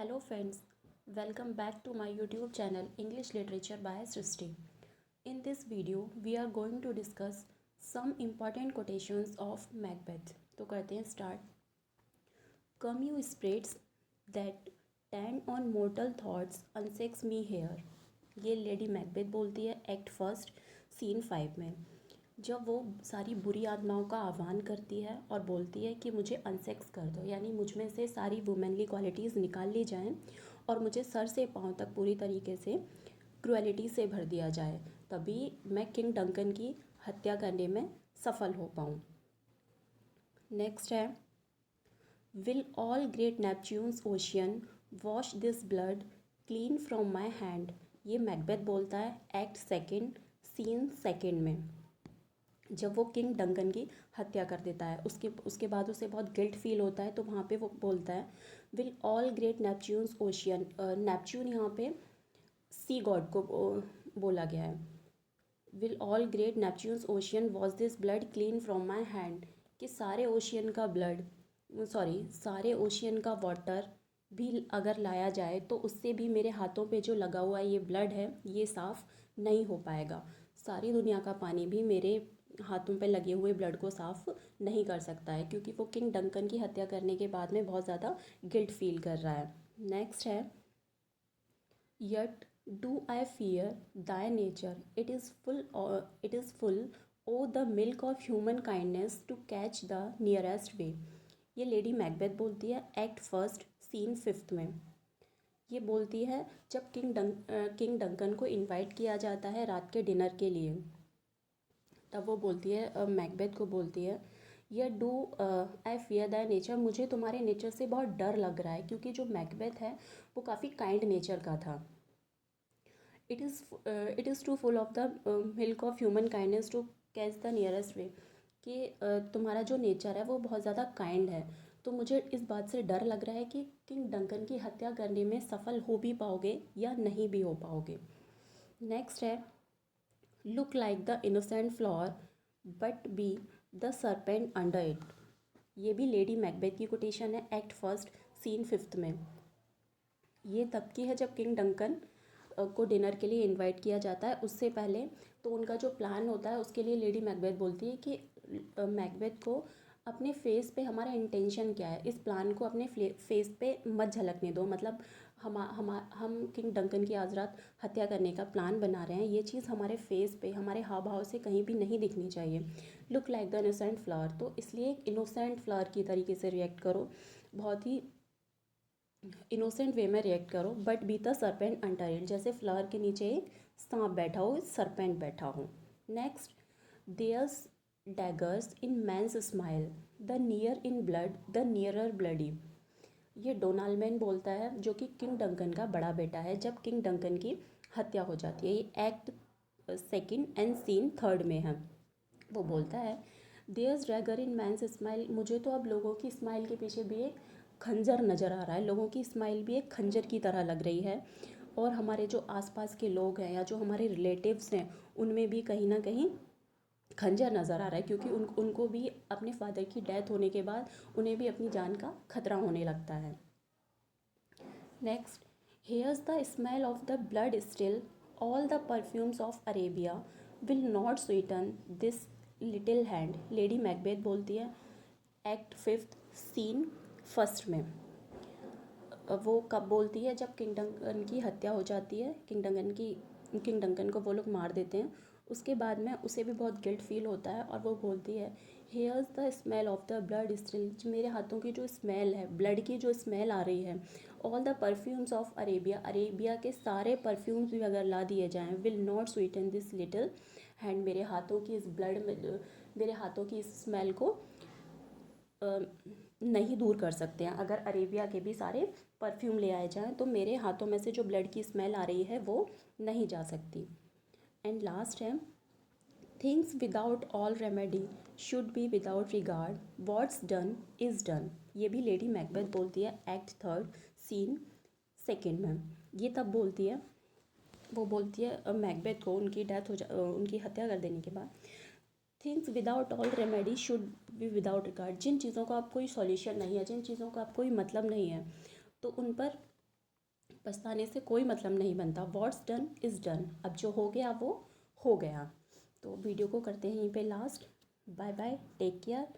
Hello friends, welcome back to my YouTube channel English Literature by Srishti. In this video, we are going to discuss some important quotations of Macbeth. तो करते हैं start. Come you spirits that tend on mortal thoughts unsex me here. ये lady Macbeth बोलती है act first scene 5 में, जब वो सारी बुरी आत्माओं का आह्वान करती है और बोलती है कि मुझे अनसेक्स कर दो, यानी मुझ में से सारी वुमेनली क्वालिटीज़ निकाल ली जाएं और मुझे सर से पांव तक पूरी तरीके से क्रुएलिटी से भर दिया जाए, तभी मैं किंग डंकन की हत्या करने में सफल हो पाऊँ। नेक्स्ट है will all great Neptune's ocean wash this blood clean from my hand. ये मैकबेथ बोलता है एक्ट सेकेंड सीन सेकेंड में, जब वो किंग डंकन की हत्या कर देता है। उसके बाद उसे बहुत गिल्ट फील होता है, तो वहाँ पे वो बोलता है will all great Neptune's ocean. Neptune यहाँ पे सी गॉड को बोला गया है। Will all great Neptune's ocean was this blood clean from my hand, कि सारे ओशियन का ब्लड सारे ओशियन का वाटर भी अगर लाया जाए तो उससे भी मेरे हाथों पे जो लगा हुआ ये ब्लड है ये साफ़ नहीं हो पाएगा। सारी दुनिया का पानी भी मेरे हाथों पे लगे हुए ब्लड को साफ़ नहीं कर सकता है, क्योंकि वो किंग डंकन की हत्या करने के बाद में बहुत ज़्यादा गिल्ट फील कर रहा है। नेक्स्ट है yet do I fear thy nature it is full o' the milk of human kindness to catch the nearest way. ये लेडी मैकबेथ बोलती है एक्ट फर्स्ट सीन 5 में। ये बोलती है जब किंग डंकन को इनवाइट किया जाता है रात के डिनर के लिए, तब वो बोलती है मैकबेथ को बोलती है या do I fear that nature, मुझे तुम्हारे नेचर से बहुत डर लग रहा है, क्योंकि जो मैकबेथ है वो काफ़ी काइंड नेचर का था। It is too full of the milk of human kindness to catch the nearest way, कि तुम्हारा जो नेचर है वो बहुत ज़्यादा काइंड है, तो मुझे इस बात से डर लग रहा है कि किंग डंकन की हत्या करने में सफल हो भी पाओगे या नहीं भी हो पाओगे। नेक्स्ट है look like the innocent flower but be the serpent under it. ये भी लेडी मैकबेथ की कोटेशन है एक्ट फर्स्ट सीन 5 में। ये तब की है जब किंग डंकन को डिनर के लिए इनवाइट किया जाता है। उससे पहले तो उनका जो प्लान होता है उसके लिए लेडी मैकबेथ बोलती है कि मैकबेथ को अपने फेस पे हमारा इंटेंशन क्या है, इस प्लान को अपने फेस पे मत झलकने दो, मतलब हम किंग डंकन की आज रात हत्या करने का प्लान बना रहे हैं, ये चीज़ हमारे फेस पे हमारे हाव भाव से कहीं भी नहीं दिखनी चाहिए। Look like the innocent flower, तो इसलिए एक इनोसेंट फ्लावर की तरीके से रिएक्ट करो, बहुत ही इनोसेंट वे में रिएक्ट करो। But be the serpent under it, जैसे फ्लावर के नीचे एक सांप बैठा हो, सरपेंट बैठा हो। Next there's daggers in men's smiles the near in blood the nearer bloody. ये डोनाल्ड मैन बोलता है, जो कि किंग डंकन का बड़ा बेटा है, जब किंग डंकन की हत्या हो जाती है। ये एक्ट सेकेंड एंड सीन 3 में है। वो बोलता है there's dagger in men's smile, मुझे तो अब लोगों की स्माइल के पीछे भी एक खंजर नज़र आ रहा है, लोगों की स्माइल भी एक खंजर की तरह लग रही है, और हमारे जो आसपास के लोग हैं या जो हमारे रिलेटिव्स हैं उनमें भी कहीं ना कहीं खंजर नज़र आ रहा है, क्योंकि उनको भी अपने फादर की डेथ होने के बाद उन्हें भी अपनी जान का खतरा होने लगता है। Next hairs the smell of the blood still all the perfumes of Arabia will not Sutton this little hand. Lady Macbeth बोलती है एक्ट 5 सीन 1 में। वो कब बोलती है, जब किंग डंकन की हत्या हो जाती है, किंग डंकन को वो लोग मार देते हैं। उसके बाद में उसे भी बहुत गिल्ट फील होता है और वो बोलती है hairs the smell of the blood still, मेरे हाथों की जो स्मेल है, ब्लड की जो स्मेल आ रही है, all the perfumes of Arabia, Arabia के सारे परफ्यूम्स भी अगर ला दिए जाएं, will not Sutton this little hand, मेरे हाथों की इस ब्लड में मेरे हाथों की इस स्मेल को नहीं दूर कर सकते हैं। अगर अरेबिया के भी सारे परफ्यूम ले आए जाएं तो मेरे हाथों में से जो ब्लड की स्मेल आ रही है वो नहीं जा सकती। एंड लास्ट है things without all remedy should be without regard what's done is done. ये भी लेडी मैकबेथ बोलती है एक्ट 3 सीन 2 में। ये तब बोलती है, वो बोलती है मैकबेथ को उनकी उनकी हत्या कर देने के बाद things without all remedy should be without regard, जिन चीज़ों का आप कोई सॉल्यूशन नहीं है, जिन चीज़ों का आप कोई मतलब नहीं है, तो उन पर पछताने से कोई मतलब नहीं बनता। What's done is done. अब जो हो गया वो हो गया। तो वीडियो को करते हैं यहीं पे last. Bye bye, take care.